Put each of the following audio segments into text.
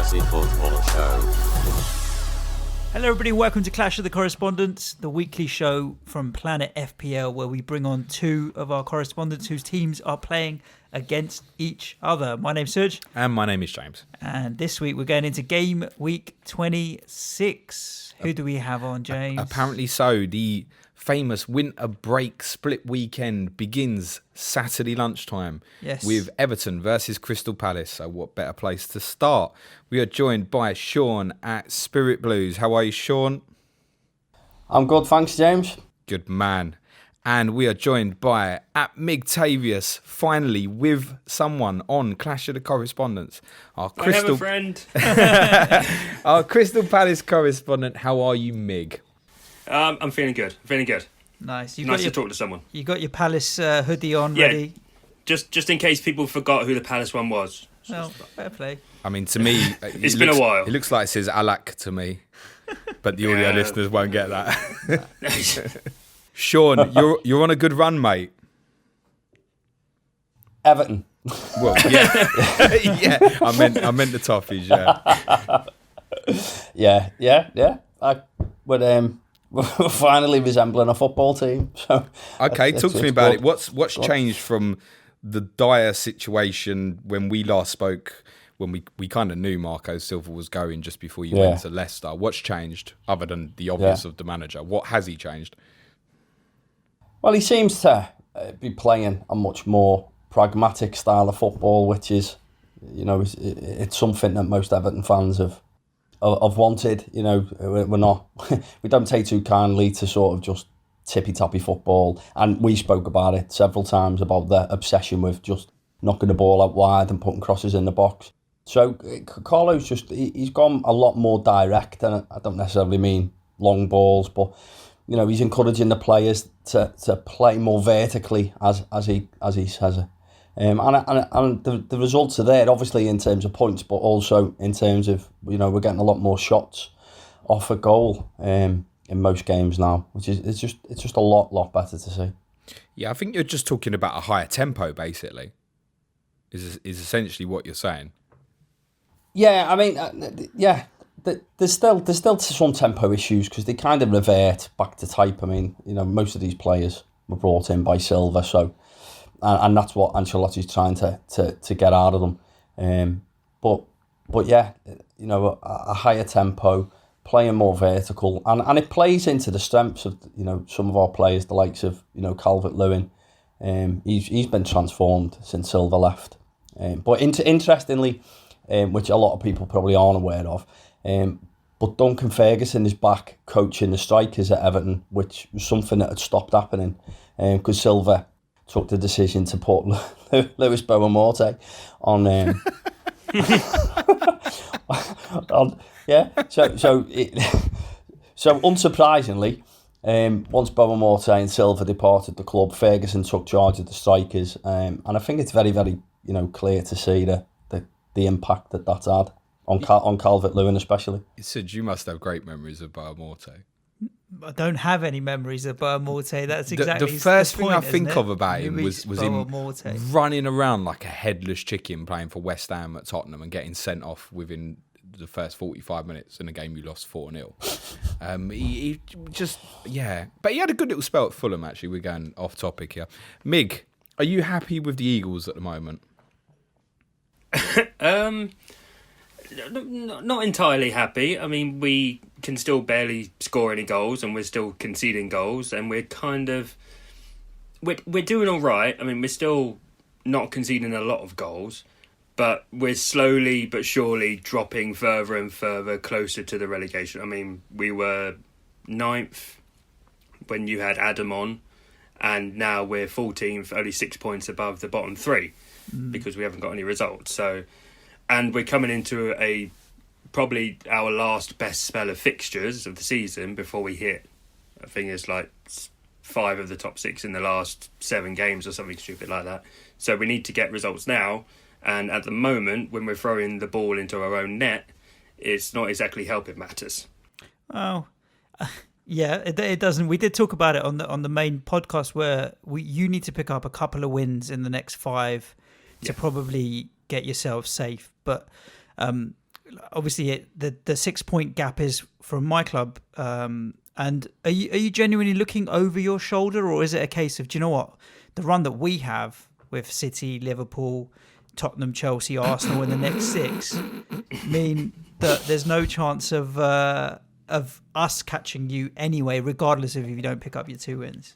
Fantasy Football Show. Hello everybody, welcome to Clash of the Correspondents, the weekly show from Planet FPL where we bring on two of our correspondents whose teams are playing against each other. My name's Suj. And my name is James. And this week we're going into game week 26. Who do we have on, James? Apparently so. The famous winter break split weekend begins Saturday lunchtime with Everton versus Crystal Palace. So what better place to start? We are joined by Sean at Spirit Blues. How are you, Sean? I'm good, thanks, James. Good man. And we are joined by at Migtavius, finally with someone on Clash of the Correspondents. I have a friend. Our Crystal Palace correspondent. How are you, Mig? I'm feeling good. Nice. Nice to talk to someone. You got your Palace hoodie on ready? Just in case people forgot who the Palace one was. Well, fair play. I mean, to me... It's been a while. It looks like it says Alak to me, but the audio listeners won't get that. Sean, you're on a good run, mate. Everton. Well, yeah. Yeah, I meant the Toffees, yeah. Yeah. We're finally resembling a football team. So okay, talk to me about it. What's good. changed from the dire situation when we last spoke, when we kind of knew Marco Silva was going just before you went to Leicester? What's changed, other than the obvious of the manager? What has he changed? Well, he seems to be playing a much more pragmatic style of football, which is, it's something that most Everton fans have wanted. We're not, we don't take too kindly to sort of just tippy-tappy football, and we spoke about it several times about the obsession with just knocking the ball out wide and putting crosses in the box. So Carlo's he's gone a lot more direct, and I don't necessarily mean long balls, but he's encouraging the players to play more vertically, as he says it. And the results are there, obviously, in terms of points, but also in terms of, we're getting a lot more shots off a goal in most games now, which is it's just a lot better to see. Yeah, I think you're just talking about a higher tempo, basically, is essentially what you're saying. Yeah, I mean, there's still some tempo issues because they kind of revert back to type. I mean, most of these players were brought in by Silva, so and that's what Ancelotti's trying to get out of them. But yeah, a higher tempo, playing more vertical, and it plays into the strengths of some of our players, the likes of Calvert-Lewin. He's been transformed since Silva left. But interestingly, which a lot of people probably aren't aware of, but Duncan Ferguson is back coaching the strikers at Everton, which was something that had stopped happening because Silva took the decision to put Lewis Boa-Morte on. So unsurprisingly, once Boa-Morte and Silva departed the club, Ferguson took charge of the strikers, and I think it's very, very clear to see the impact that's had on Calvert-Lewin especially. Sid, you must have great memories of Boa-Morte. I don't have any memories of Boa-Morte. That's exactly the first point, thing I think of about him was him running around like a headless chicken playing for West Ham at Tottenham and getting sent off within the first 45 minutes in a game you lost 4-0. He just, but he had a good little spell at Fulham, actually. We're going off topic here. Mig, are you happy with the Eagles at the moment? Not entirely happy. I mean, we can still barely score any goals, and we're still conceding goals, and we're doing all right. I mean, we're still not conceding a lot of goals, but we're slowly but surely dropping further and further closer to the relegation. I mean, we were 9th when you had Adam on, and now we're 14th, only 6 points above the bottom 3 because we haven't got any results. So, and we're coming into probably our last best spell of fixtures of the season before we hit, I think it's like 5 of the top 6 in the last 7 games or something stupid like that. So we need to get results now. And at the moment, when we're throwing the ball into our own net, it's not exactly helping matters. Oh, yeah, it doesn't. We did talk about it on the main podcast where you need to pick up a couple of wins in the next 5 to probably get yourself safe. But obviously the 6 point gap is from my club. And are you genuinely looking over your shoulder, or is it a case of, do you know what, the run that we have with City, Liverpool, Tottenham, Chelsea, Arsenal in the next 6 mean that there's no chance of us catching you anyway, regardless of if you don't pick up your 2 wins?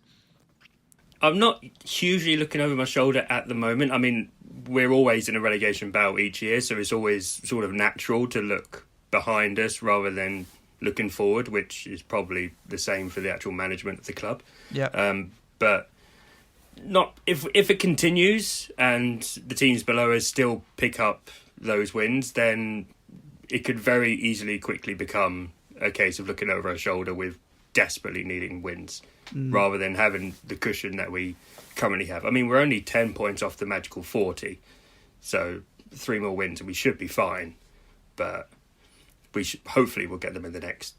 I'm not hugely looking over my shoulder at the moment. I mean, we're always in a relegation battle each year, so it's always sort of natural to look behind us rather than looking forward, which is probably the same for the actual management of the club. Yeah. But not if it continues and the teams below us still pick up those wins, then it could very easily quickly become a case of looking over our shoulder with desperately needing wins rather than having the cushion that we currently have. I mean, we're only 10 points off the magical 40, so 3 more wins and we should be fine. But hopefully we'll get them in the next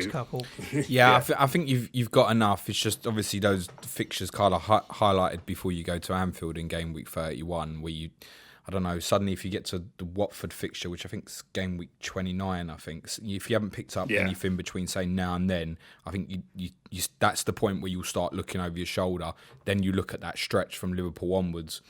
couple. Yeah. I think you've got enough. It's just obviously those fixtures Carlo highlighted before you go to Anfield in game week 31, where you, I don't know, suddenly if you get to the Watford fixture, which I think is game week 29, I think, if you haven't picked up anything between, say, now and then, I think you that's the point where you'll start looking over your shoulder. Then you look at that stretch from Liverpool onwards.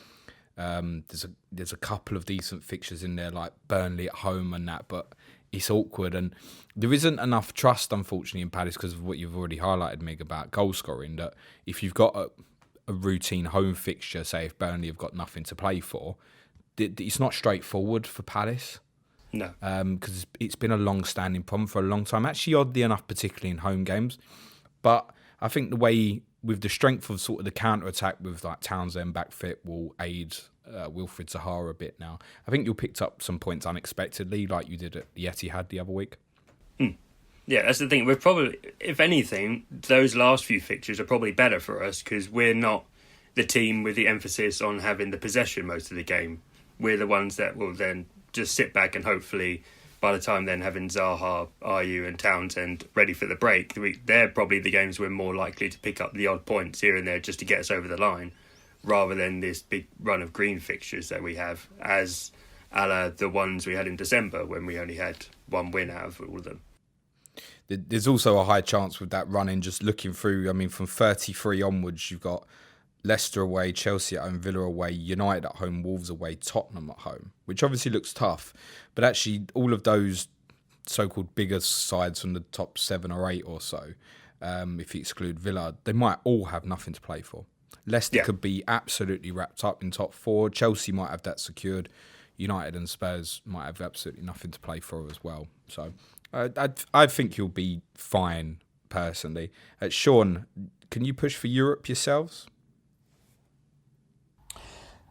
There's a couple of decent fixtures in there, like Burnley at home and that, but it's awkward, and there isn't enough trust, unfortunately, in Palace because of what you've already highlighted, Mig, about goal scoring, that if you've got a routine home fixture, say if Burnley have got nothing to play for, it's not straightforward for Palace. No. Because it's been a long-standing problem for a long time, actually oddly enough, particularly in home games. But I think the way, with the strength of sort of the counter-attack with like Townsend back fit will aid Wilfried Zaha a bit now. I think you picked up some points unexpectedly, like you did at the Etihad the other week. Yeah, that's the thing. We're probably, if anything, those last few fixtures are probably better for us because we're not the team with the emphasis on having the possession most of the game. We're the ones that will then just sit back and hopefully by the time then having Zaha, Ayew and Townsend ready for the break, they're probably the games we're more likely to pick up the odd points here and there just to get us over the line, rather than this big run of green fixtures that we have, as a la the ones we had in December when we only had 1 win out of all of them. There's also a high chance with that running, just looking through, I mean, from 33 onwards, you've got Leicester away, Chelsea at home, Villa away, United at home, Wolves away, Tottenham at home, which obviously looks tough. But actually, all of those so-called bigger sides from the top 7 or 8 or so, if you exclude Villa, they might all have nothing to play for. Leicester could be absolutely wrapped up in top 4. Chelsea might have that secured. United and Spurs might have absolutely nothing to play for as well. So I think you'll be fine, personally. Sean, can you push for Europe yourselves?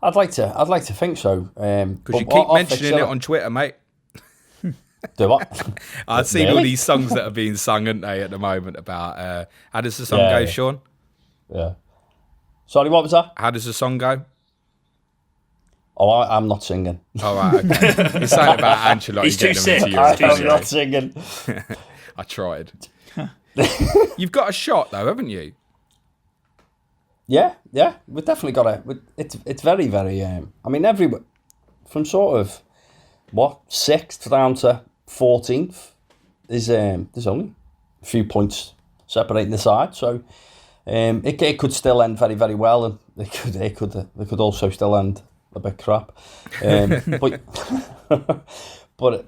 I'd like to think so. Because you keep mentioning it on Twitter, mate. Do what? I've seen all these songs that are being sung, aren't they, at the moment about how does the song go, Sean? Yeah. Sorry, what was that? How does the song go? Oh, I'm not singing. All right, okay. It's something about Ancelotti. He's too sick. I'm not singing. I tried. You've got a shot, though, haven't you? Yeah. We've definitely got a... It's very, very... I mean, everywhere, from sort of, 6th down to 14th, there's only a few points separating the side, so it could still end very, very well, and it could also still end a bit crap. But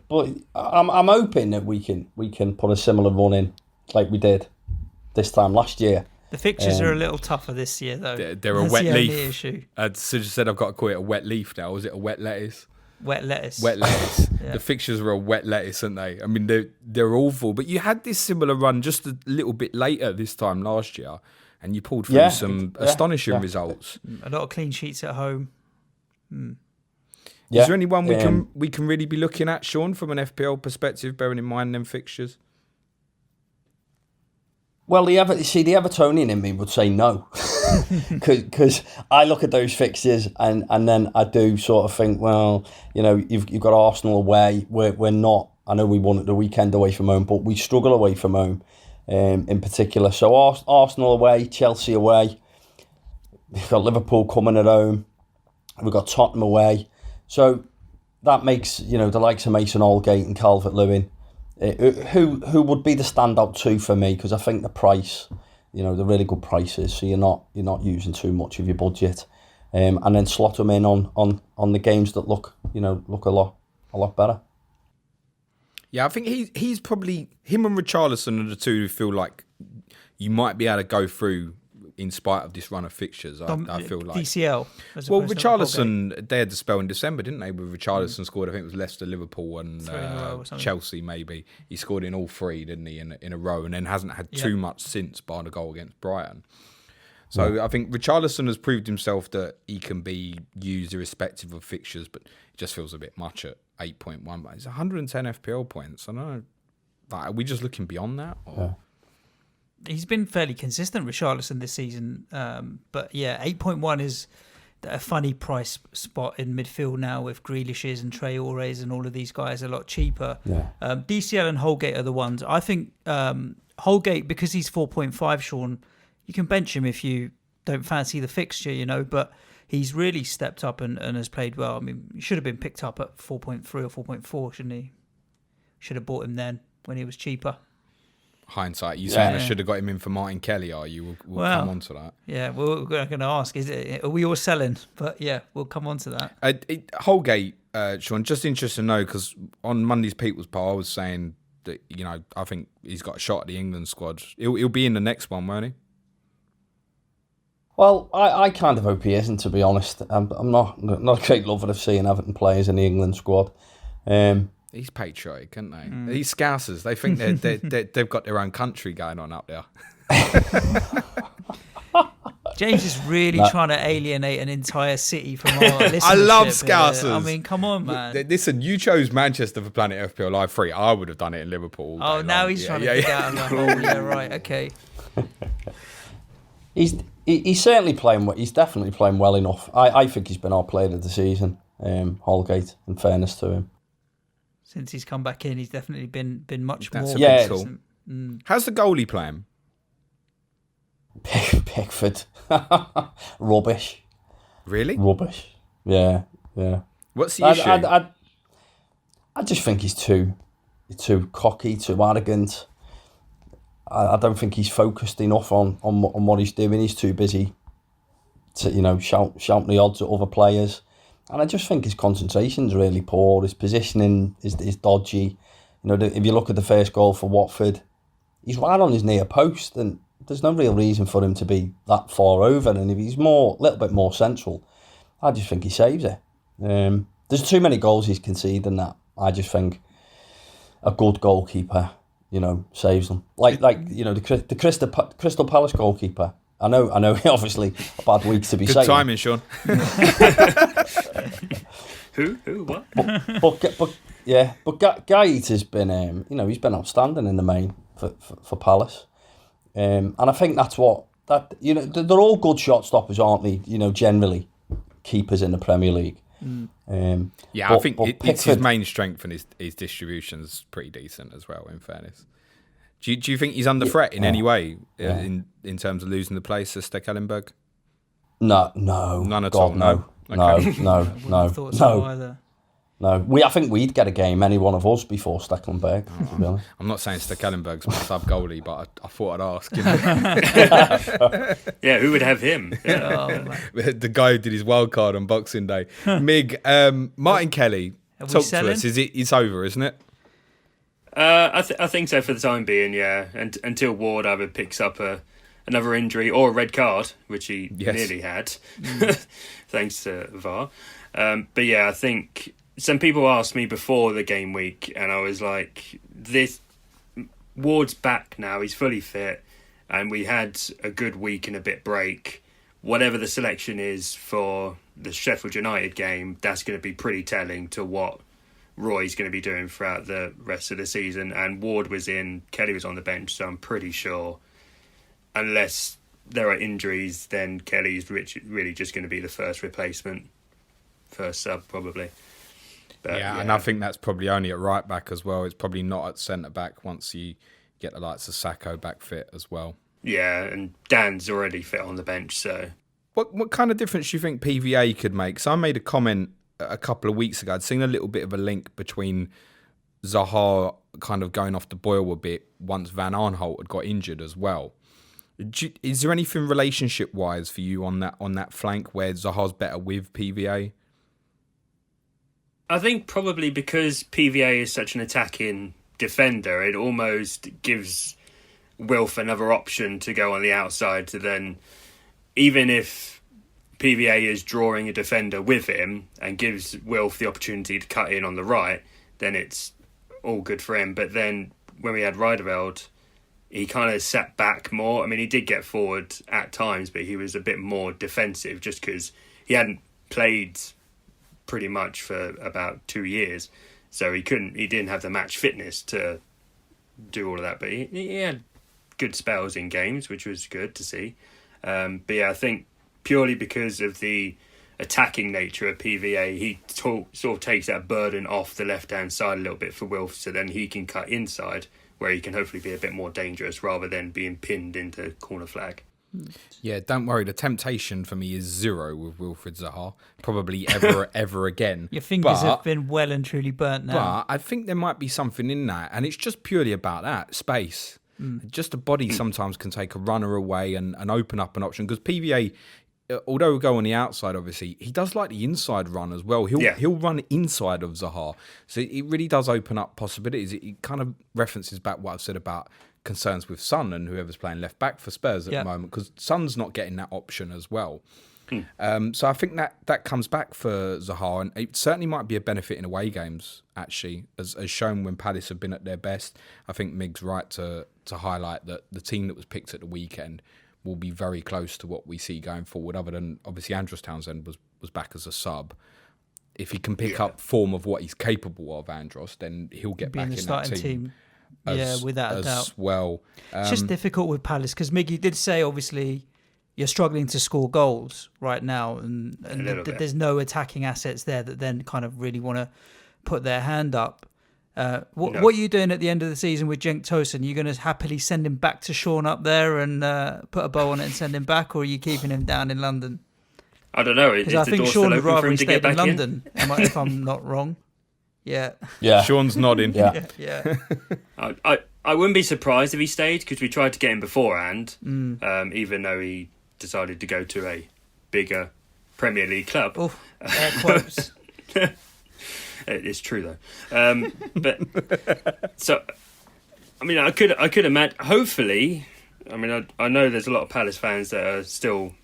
I'm hoping that we can put a similar run in like we did this time last year. The fixtures are a little tougher this year, though. They're a wet leaf. Suj said I've got to call it a wet leaf now. Was it a wet lettuce? Wet lettuce. Wet lettuce. Yeah. The fixtures were a wet lettuce, aren't they? I mean, they're awful. But you had this similar run just a little bit later this time last year, and you pulled through some astonishing results. A lot of clean sheets at home. Is there anyone we can really be looking at, Sean, from an FPL perspective, bearing in mind them fixtures? Well, the Evertonian in me would say no, because I look at those fixtures and then I do sort of think, well, you know, you've got Arsenal away. We're not. I know we won at the weekend away from home, but we struggle away from home, in particular. So Arsenal away, Chelsea away. We've got Liverpool coming at home. We've got Tottenham away. So that makes, the likes of Mason Holgate and Calvert-Lewin, who would be the standout two for me, because I think the price, the really good prices, so you're not using too much of your budget, and then slot them in on the games that look a lot better. Yeah, I think he's probably, him and Richarlison are the two who feel like you might be able to go through in spite of this run of fixtures. I feel like DCL. Well, Richarlison, they had the spell in December, didn't they? With Richarlison scored, I think it was Leicester, Liverpool, and Chelsea. Maybe he scored in all three, didn't he, in a row, and then hasn't had too much since, bar the goal against Brighton. So I think Richarlison has proved himself that he can be used irrespective of fixtures, but it just feels a bit much at 8.1. But it's 110 FPL points. I don't know. Like, are we just looking beyond that? Or? Yeah. He's been fairly consistent, Richarlison, this season. But yeah, 8.1 is a funny price spot in midfield now with Grealish's and Traore's and all of these guys a lot cheaper. Yeah. DCL and Holgate are the ones. I think Holgate, because he's 4.5, Sean, you can bench him if you don't fancy the fixture, but he's really stepped up and has played well. I mean, he should have been picked up at 4.3 or 4.4, shouldn't he? Should have bought him then when he was cheaper. Hindsight, you saying I should have got him in for Martin Kelly, are you? We'll come on to that. Yeah, we're going to ask, are we all selling? But yeah, we'll come on to that. Holgate, Sean, just interested to know, because on Monday's People's Poll, I was saying that, I think he's got a shot at the England squad. He'll be in the next one, won't he? Well, I kind of hope he isn't, to be honest. I'm not a great lover of seeing Everton players in the England squad. He's patriotic, aren't they? These Scousers, they think they've got their own country going on up there. James is really trying to alienate an entire city from our listenership. I love Scousers. I mean, come on, man. Listen, you chose Manchester for Planet FPL Live 3. I would have done it in Liverpool. Oh, now he's trying to get out of the hole. Yeah, right, okay. He's certainly playing well. He's definitely playing well enough. I think he's been our player of the season, Holgate, in fairness to him. Since he's come back in, he's definitely been much more. That's cool. How's the goalie playing? Pickford. Rubbish. Really? Rubbish. Yeah. What's the issue? I just think he's too cocky, too arrogant. I don't think he's focused enough on what he's doing. He's too busy to, shouting the odds at other players. And I just think his concentration's really poor. His positioning is dodgy. If you look at the first goal for Watford, he's right on his near post, and there's no real reason for him to be that far over. And if he's a little bit more central, I just think he saves it. There's too many goals he's conceding that I just think a good goalkeeper, saves them. Like the Crystal Palace goalkeeper. I know. Obviously, a bad week to be saying. Good timing, Sean. Who? What? But Guy Eater's been, he's been outstanding in the main for Palace, and I think that's they're all good shot stoppers, aren't they? Generally, keepers in the Premier League. I think it's his main strength, and his distribution's pretty decent as well. In fairness. Do you think he's under threat in any way in terms of losing the place to Stekelenburg? No. None at God, all? No. Okay. No. I think we'd get a game, any one of us, before Stekelenburg, to be honest. I'm not saying Stekelenburg's my sub-goalie, but I thought I'd ask. Yeah, who would have him? Yeah. The guy who did his wild card on Boxing Day. Mig, Martin Kelly, talk to us. It's over, isn't it? I think so for the time being, yeah. And until Ward either picks up another injury or a red card, which he nearly had, thanks to VAR. But yeah, I think some people asked me before the game week, and I was like, Ward's back now, he's fully fit, and we had a good week and a bit break. Whatever the selection is for the Sheffield United game, that's going to be pretty telling to what Roy's going to be doing throughout the rest of the season. And Ward was in, Kelly was on the bench, so I'm pretty sure, unless there are injuries, then Kelly's really just going to be the first replacement, first sub probably. But, and I think that's probably only at right back as well. It's probably not at centre back once you get the likes of Sacco back fit as well. Yeah, and Dan's already fit on the bench, so. What kind of difference do you think PVA could make? So I made a comment a couple of weeks ago, I'd seen a little bit of a link between Zaha kind of going off the boil a bit once Van Aanholt had got injured as well. Is there anything relationship-wise for you on that flank where Zaha's better with PVA? I think probably because PVA is such an attacking defender, it almost gives Wilf another option to go on the outside to then, even if PVA is drawing a defender with him and gives Wilf the opportunity to cut in on the right, then it's all good for him. But then when we had Riedewald, he kind of sat back more. I mean, he did get forward at times, but he was a bit more defensive just because he hadn't played pretty much for about 2 years. So he didn't have the match fitness to do all of that. But he had good spells in games, which was good to see. But yeah, I think purely because of the attacking nature of PVA, he sort of takes that burden off the left-hand side a little bit for Wilf, so then he can cut inside where he can hopefully be a bit more dangerous rather than being pinned into corner flag. Yeah, don't worry. The temptation for me is 0 with Wilfried Zaha. Probably ever again. Your fingers have been well and truly burnt now. But I think there might be something in that, and it's just purely about that space. Just a body sometimes can take a runner away and open up an option, because PVA, although he'll go on the outside, obviously, he does like the inside run as well. He'll run inside of Zaha. So it really does open up possibilities. It kind of references back what I've said about concerns with Son and whoever's playing left back for Spurs at the moment, because Son's not getting that option as well. So I think that comes back for Zaha, and it certainly might be a benefit in away games, actually, as shown when Palace have been at their best. I think Mig's right to highlight that the team that was picked at the weekend will be very close to what we see going forward, other than obviously Andros Townsend was back as a sub. If he can pick up form of what he's capable of, Andros, then he'll get back in the starting team. Without a doubt. Well, it's just difficult with Palace because Miggy did say, obviously, you're struggling to score goals right now, and there's no attacking assets there that then kind of really want to put their hand up. What are you doing at the end of the season with Cenk Tosun? Are you going to happily send him back to Sean up there and put a bow on it and send him back, or are you keeping him down in London? I don't know. Because I think Sean would rather he stayed in London, if I'm not wrong. Yeah. Sean's nodding. Yeah. I wouldn't be surprised if he stayed, because we tried to get him beforehand, even though he decided to go to a bigger Premier League club. Oh, air quotes. It's true though. But so, I mean, I could imagine. Hopefully, I mean, I know there's a lot of Palace fans that are still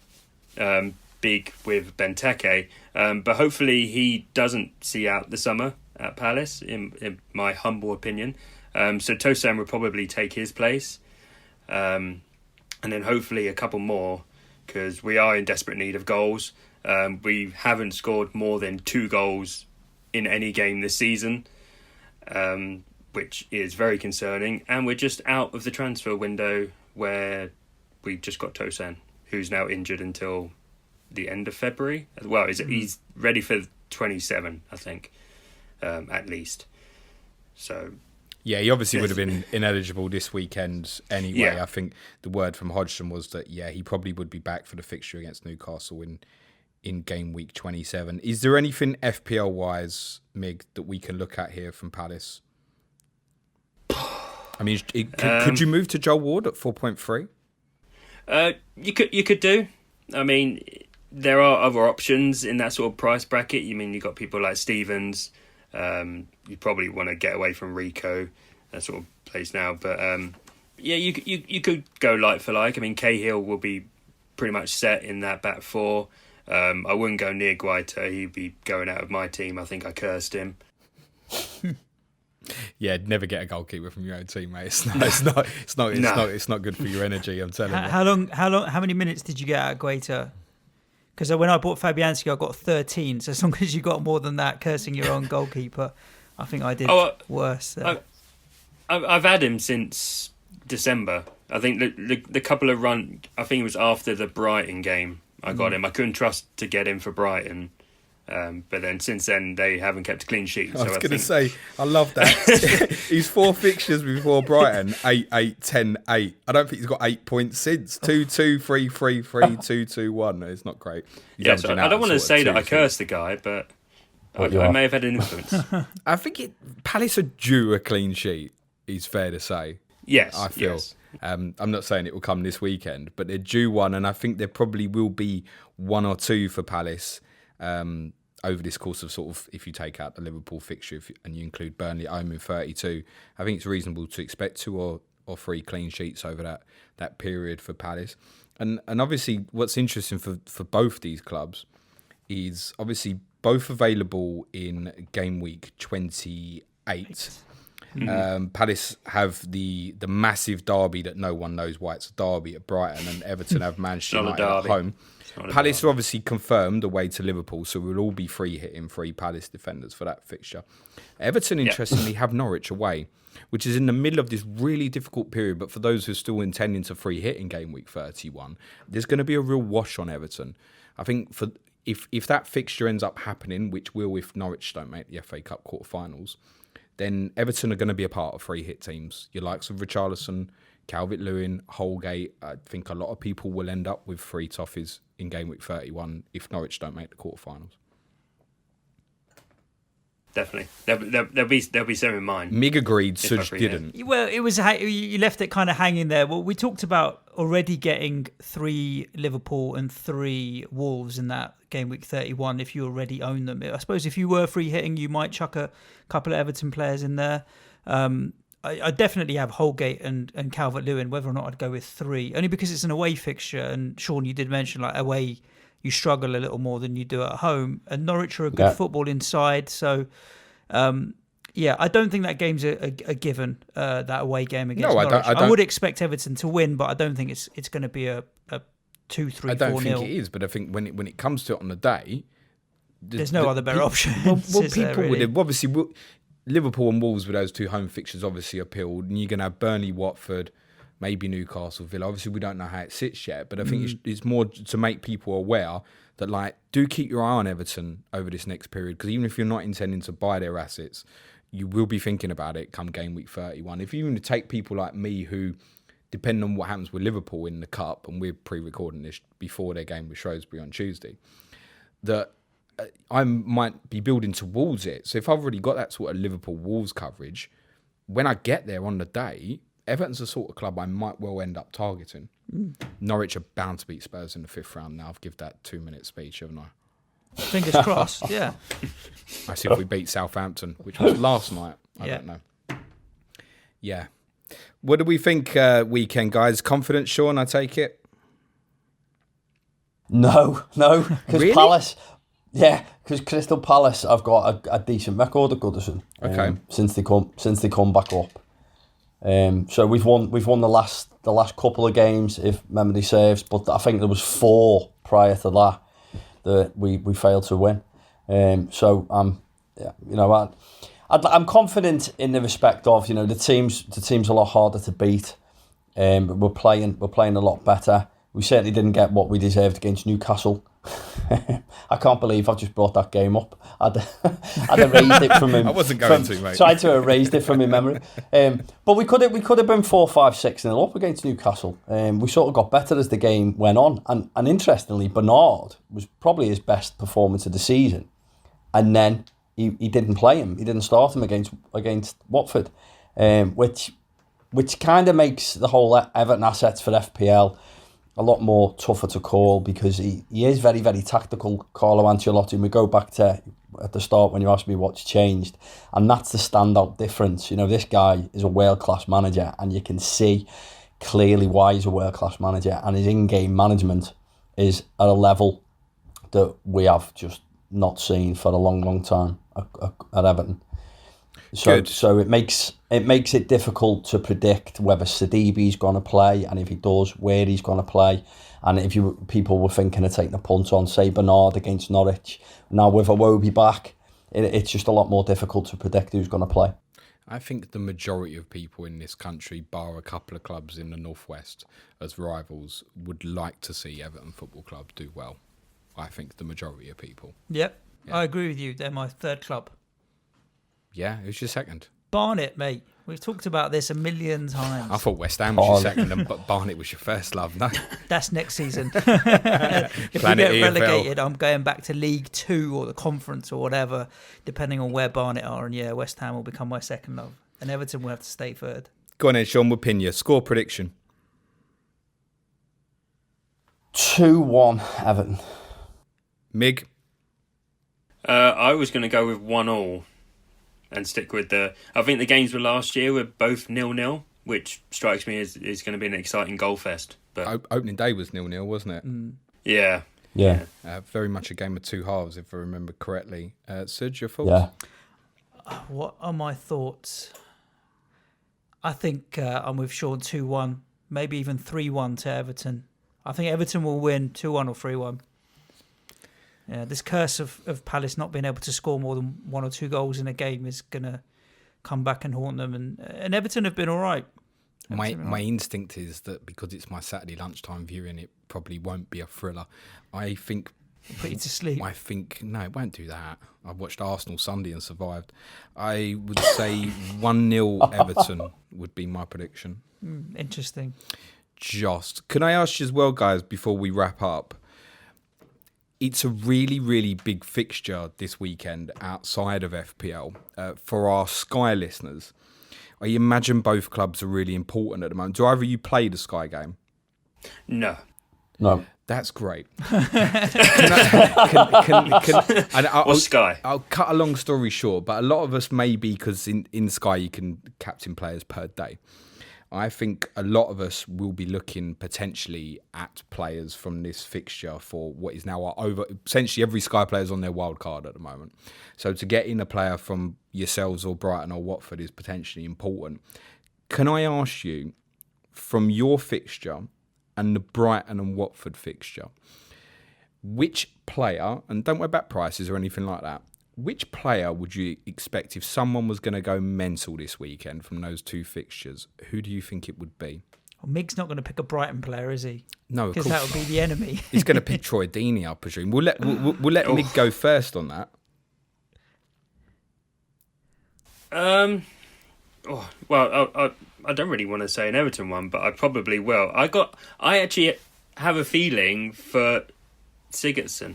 big with Benteke, but hopefully he doesn't see out the summer at Palace, in my humble opinion. So Tosun will probably take his place, and then hopefully a couple more, because we are in desperate need of goals. We haven't scored more than 2 goals in any game this season, which is very concerning. And we're just out of the transfer window where we just got Tosun, who's now injured until the end of February. Well, he's ready for 27, I think, at least. So... Yeah, he obviously would have been ineligible this weekend anyway. Yeah. I think the word from Hodgson was that, he probably would be back for the fixture against Newcastle in game week 27. Is there anything FPL-wise, Mig, that we can look at here from Palace? I mean, could you move to Joel Ward at 4.3? You could do. I mean, there are other options in that sort of price bracket. You mean, you got people like Stevens. You probably want to get away from Rico, that sort of place now. But you could go like for like. I mean, Cahill will be pretty much set in that back 4. I wouldn't go near Guaita. He'd be going out of my team. I think I cursed him. Yeah, never get a goalkeeper from your own team, mate. It's not good for your energy. I'm telling you. How many minutes did you get out of Guaita? Because when I bought Fabianski, I got 13. So as long as you got more than that, cursing your own goalkeeper, I think I did worse. I've had him since December. I think the couple of run, I think it was after the Brighton game, I got him. I couldn't trust to get him for Brighton. But then since then, they haven't kept a clean sheet. I was going to say, I love that. He's 4 fixtures before Brighton, 8, 8, 10, 8. I don't think he's got 8 points since. 2, 2, 3, 3, 3, 2, 2, 1. It's not great. So I don't want to say that I cursed the guy, but I may have had an influence. I think Palace are due a clean sheet, is fair to say. Yes, I feel. Yes. I'm not saying it will come this weekend, but they're due one, and I think there probably will be one or two for Palace over this course of sort of, if you take out the Liverpool fixture and you include Burnley at home in 32, I think it's reasonable to expect 2 or 3 clean sheets over that period for Palace. And obviously what's interesting for both these clubs is obviously both available in game week 28. Palace have the massive derby that no one knows why it's a derby at Brighton, and Everton have Manchester United at home. Palace are obviously confirmed away to Liverpool, so we'll all be free hitting 3 Palace defenders for that fixture. Everton, interestingly, have Norwich away, which is in the middle of this really difficult period, but for those who are still intending to free hit in game week 31, there's going to be a real wash on Everton. I think if that fixture ends up happening, which will if Norwich don't make the FA Cup quarterfinals, then Everton are going to be a part of free hit teams. Your likes of Richarlison, Calvert-Lewin, Holgate. I think a lot of people will end up with 3 toffees in game week 31 if Norwich don't make the quarterfinals. Definitely, there'll be some in mind. Mig agreed, Suj didn't. Well, it was you left it kind of hanging there. Well, we talked about already getting 3 Liverpool and 3 Wolves in that game week 31. If you already own them, I suppose if you were free hitting, you might chuck a couple of Everton players in there. I definitely have Holgate and Calvert-Lewin. Whether or not I'd go with 3, only because it's an away fixture. And Sean, you did mention like away, you struggle a little more than you do at home. And Norwich are a good football inside. So, I don't think that game's a given, that away game against Norwich. I would expect Everton to win, but I don't think it's going to be a 2-3, 4-0. I don't think it is, but I think when it comes to it on the day... There's no other better option. Well, people would have... Obviously, Liverpool and Wolves with those 2 home fixtures obviously appealed, and you're going to have Burnley, Watford... maybe Newcastle, Villa. Obviously, we don't know how it sits yet, but I think it's more to make people aware that, like, do keep your eye on Everton over this next period, because even if you're not intending to buy their assets, you will be thinking about it come game week 31. If you even take people like me who, depending on what happens with Liverpool in the Cup, and we're pre-recording this before their game with Shrewsbury on Tuesday, that I might be building towards it. So if I've already got that sort of Liverpool-Wolves coverage, when I get there on the day... Everton's the sort of club I might well end up targeting. Norwich are bound to beat Spurs in the 5th round now. I've given that 2-minute speech, haven't I? Fingers crossed, yeah. I see if we beat Southampton, which was last night. I don't know. Yeah. What do we think weekend, guys? Confident, Sean, I take it? No. Because really? Palace... Yeah, because Crystal Palace have got a decent record at Goodison. Okay. Since they come back up. So we've won the last couple of games, if memory serves, but I think there was 4 prior to that we failed to win. So I'm confident in the respect of the team's a lot harder to beat. We're playing a lot better. We certainly didn't get what we deserved against Newcastle. I can't believe I've just brought that game up. I'd erased it from him. I wasn't going to, mate. Tried to erase it from my memory. But we could have been 4-5-6-0 up against Newcastle. We sort of got better as the game went on. And interestingly, Bernard was probably his best performance of the season. And then he didn't play him. He didn't start him against Watford, which kind of makes the whole Everton assets for FPL a lot more tougher to call, because he is very, very tactical, Carlo Ancelotti. And we go back to at the start when you asked me what's changed, and that's the standout difference. This guy is a world-class manager, and you can see clearly why he's a world-class manager, and his in-game management is at a level that we have just not seen for a long, long time at Everton. So it makes it difficult to predict whether Sidibe's going to play, and if he does, where he's going to play. And if people were thinking of taking a punt on, say, Bernard against Norwich, now with Iwobi back, it's just a lot more difficult to predict who's going to play. I think the majority of people in this country, bar a couple of clubs in the Northwest as rivals, would like to see Everton Football Club do well. I think the majority of people. Yep, yeah. I agree with you. They're my 3rd club. Yeah, who's your 2nd? Barnet, mate. We've talked about this a million times. I thought West Ham was your second and Barnet was your first love. No. That's next season. If we get relegated, I'm going back to League 2 or the Conference or whatever, depending on where Barnet are. And yeah, West Ham will become my second love. And Everton will have to stay third. Go on then, Sean Wappinia. Score prediction. 2-1 Everton. Mig? I was going to go with 1-1 and stick with I think the games were last year were both 0-0, which strikes me as is going to be an exciting goal fest. But opening day was 0-0, wasn't it? Yeah. Very much a game of two halves, if I remember correctly. Suj, your thoughts? Yeah. What are my thoughts? I think I'm with Sean 2-1, maybe even 3-1 to Everton. I think Everton will win 2-1 or 3-1. Yeah, this curse of Palace not being able to score more than 1 or 2 goals in a game is going to come back and haunt them. And Everton have been all right. My instinct is that because it's my Saturday lunchtime viewing, it probably won't be a thriller. I think... Put you to sleep. I think... No, it won't do that. I watched Arsenal Sunday and survived. I would say 1-0 Everton would be my prediction. Interesting. Can I ask you as well, guys, before we wrap up? It's a really, really big fixture this weekend outside of FPL for our Sky listeners. I imagine both clubs are really important at the moment. Do either of you play the Sky game? No. That's great. What's Sky? I'll cut a long story short, but a lot of us maybe, because in Sky you can captain players per day. I think a lot of us will be looking potentially at players from this fixture for what is now essentially every Sky player is on their wild card at the moment. So to get in a player from yourselves or Brighton or Watford is potentially important. Can I ask you, from your fixture and the Brighton and Watford fixture, which player, and don't worry about prices or anything like that, which player would you expect if someone was going to go mental this weekend from those two fixtures? Who do you think it would be? Well, Mig's not going to pick a Brighton player, is he? No, of course. Because that would be the enemy. He's going to pick Troy Deeney, I presume. We'll let Mig go first on that. I don't really want to say an Everton one, but I probably will. I actually have a feeling for Sigurdsson.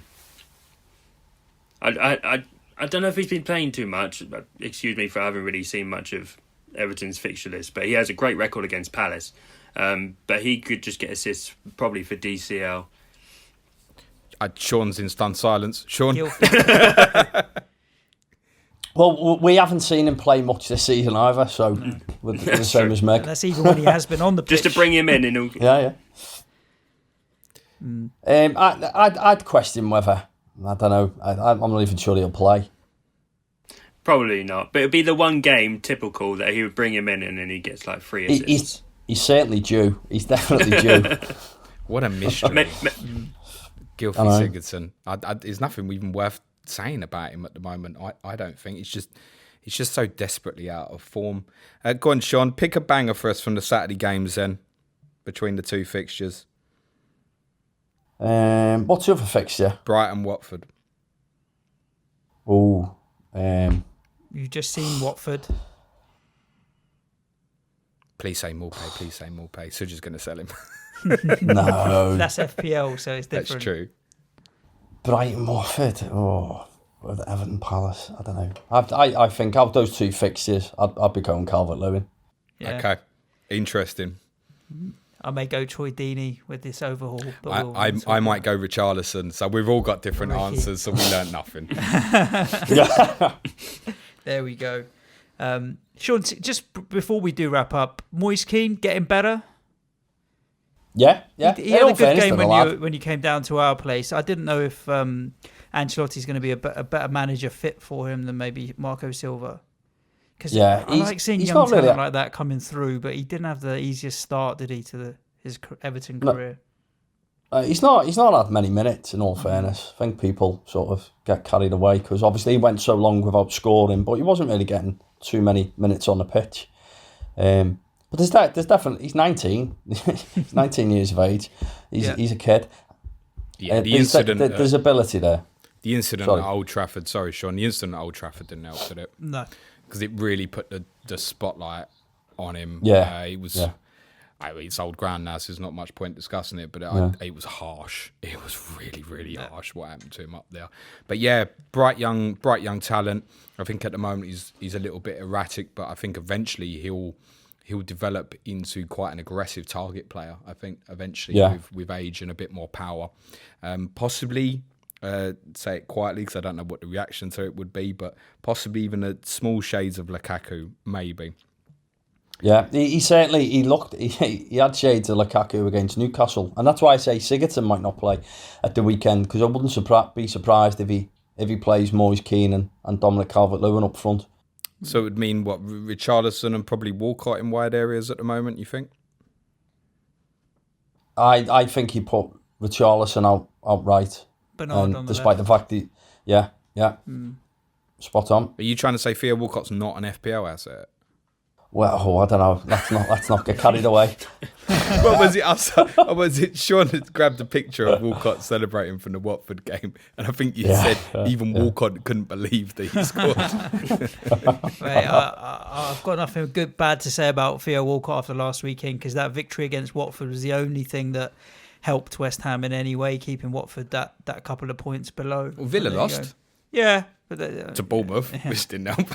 I don't know if he's been playing too much. Excuse me for having really seen much of Everton's fixture list, but he has a great record against Palace. But he could just get assists probably for DCL. Sean's in stunned silence. Sean? Well, we haven't seen him play much this season either, so we're the same as Meg. That's even when he has been on the pitch. Just to bring him in. Yeah. I'd question whether... I don't know. I'm not even sure he'll play. Probably not. But it'd be the one game typical that he would bring him in and then he gets like 3 assists. He's certainly due. He's definitely due. What a mystery. Gylfi Sigurdsson. There's nothing even worth saying about him at the moment. I don't think. He's just so desperately out of form. Go on, Sean. Pick a banger for us from the Saturday games then, between the two fixtures. What's the other fixture? Brighton, Watford. Oh, you've just seen Watford. Please say Morpay. Please say Morpay. Suj is going to sell him. No, that's FPL, so it's different. That's true. Brighton, Watford. Oh, or the Everton Palace. I don't know. I think out of those two fixtures, I'd be going Calvert-Lewin. Yeah. Okay, interesting. I may go Troy Deeney with this overhaul. But I might go Richarlison. So we've all got different answers, so we learned nothing. There we go. Sean, just before we do wrap up, Moise Kean getting better? Yeah. He had a good game when you came down to our place. I didn't know if Ancelotti's going to be a better manager fit for him than maybe Marco Silva. Because I like seeing young talent like that coming through, but he didn't have the easiest start, did he, to his Everton career? He's not had many minutes, in all fairness. I think people sort of get carried away because obviously he went so long without scoring, but he wasn't really getting too many minutes on the pitch. But there's definitely... He's 19. He's 19 years of age. He's a kid. Yeah, there's ability there. The incident at Old Trafford... Sorry, Sean. The incident at Old Trafford didn't help, did it? No. Because it really put the spotlight on him. Yeah. It was. Yeah. It's old ground now, so there's not much point discussing it, but it was harsh. It was really, really harsh what happened to him up there. But yeah, bright young talent. I think at the moment he's a little bit erratic, but I think eventually he'll develop into quite an aggressive target player. I think eventually with age and a bit more power. Possibly, say it quietly because I don't know what the reaction to it would be, but possibly even a small shades of Lukaku, maybe. Yeah, he certainly he had shades of Lukaku against Newcastle, and that's why I say Sigurdsson might not play at the weekend, because I wouldn't be surprised if he plays Moise Keane and Dominic Calvert-Lewin up front. So it would mean what, Richarlison and probably Walcott in wide areas at the moment, you think? I think he put Richarlison outright, Bernard on the despite left. the fact that spot on. Are you trying to say Theo Walcott's not an FPL asset? Well, I don't know. Let's not get carried away. What was it? Was it Sean had grabbed a picture of Walcott celebrating from the Watford game, and I think you said even Walcott couldn't believe that he scored. Mate, I've got nothing bad to say about Theo Walcott after last weekend, because that victory against Watford was the only thing that helped West Ham in any way, keeping Watford that couple of points below. Well, Villa lost. Yeah. To Bournemouth, which didn't help.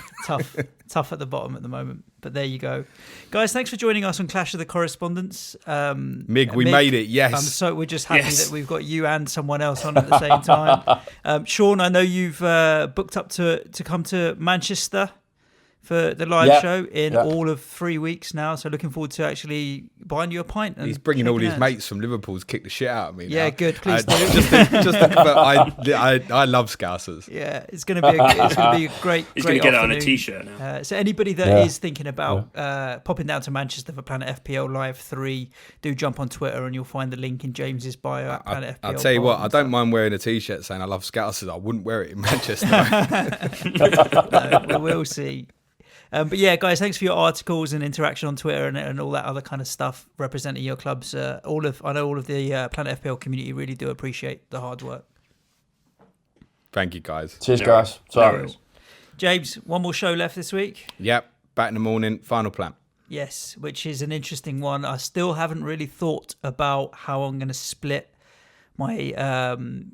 Tough at the bottom at the moment, but there you go, guys. Thanks for joining us on Clash of the Correspondents. Mig, we made it. Yes. We're just happy that we've got you and someone else on at the same time. Sean, I know you've booked up to come to Manchester for the live show in all of 3 weeks now, so looking forward to actually buying you a pint. And he's bringing all his mates from Liverpool to kick the shit out of me. Yeah, now. good. Please do. I love Scousers. Yeah, it's going to be a great. He's going to get it on a t-shirt now. So anybody that is thinking about popping down to Manchester for Planet FPL Live 3, do jump on Twitter and you'll find the link in James's bio at Planet FPL. I'll tell you what, I don't mind wearing a t-shirt saying I love Scousers. I wouldn't wear it in Manchester. No, we'll see. But yeah, guys, thanks for your articles and interaction on Twitter and all that other kind of stuff representing your clubs. I know all of the Planet FPL community really do appreciate the hard work. Thank you, guys. Cheers, guys. Sorry. James, one more show left this week. Yep, back in the morning, final plan. Yes, which is an interesting one. I still haven't really thought about how I'm going to split my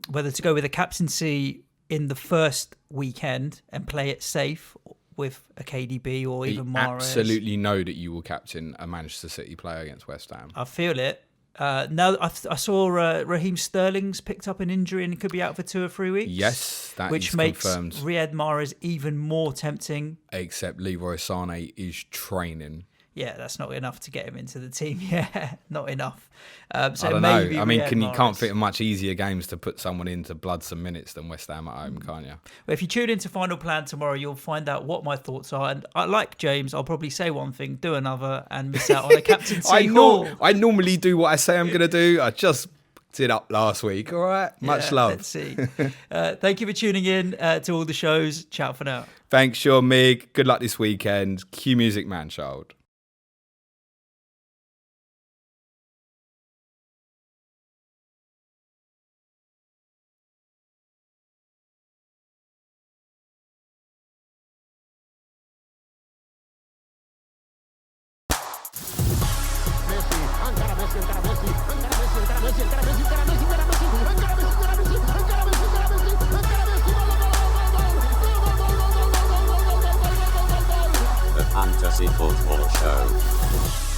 whether to go with a captaincy in the first weekend and play it safe with a KDB or even Mahrez. Absolutely know that you will captain a Manchester City player against West Ham. I feel it. Now I saw Raheem Sterling's picked up an injury and could be out for 2 or 3 weeks. Yes, that which is makes confirmed. Riyad Mahrez even more tempting. Except Leroy Sané is training. Yeah, that's not enough to get him into the team. Yeah, not enough. So I don't know. maybe I mean, Riyad you can't Mahrez. fit in much easier games to put someone into blood some minutes than West Ham at home, can't you? Well, if you tune into Final Plan tomorrow, you'll find out what my thoughts are. And like James, I'll probably say one thing, do another, and miss out on a captaincy haul. I normally do what I say I'm going to do. I just did up last week. All right. Much love. Let's see. Thank you for tuning in to all the shows. Ciao for now. Thanks, Sean, Mig. Good luck this weekend. Cue music, man, child. The Fantasy Football Show.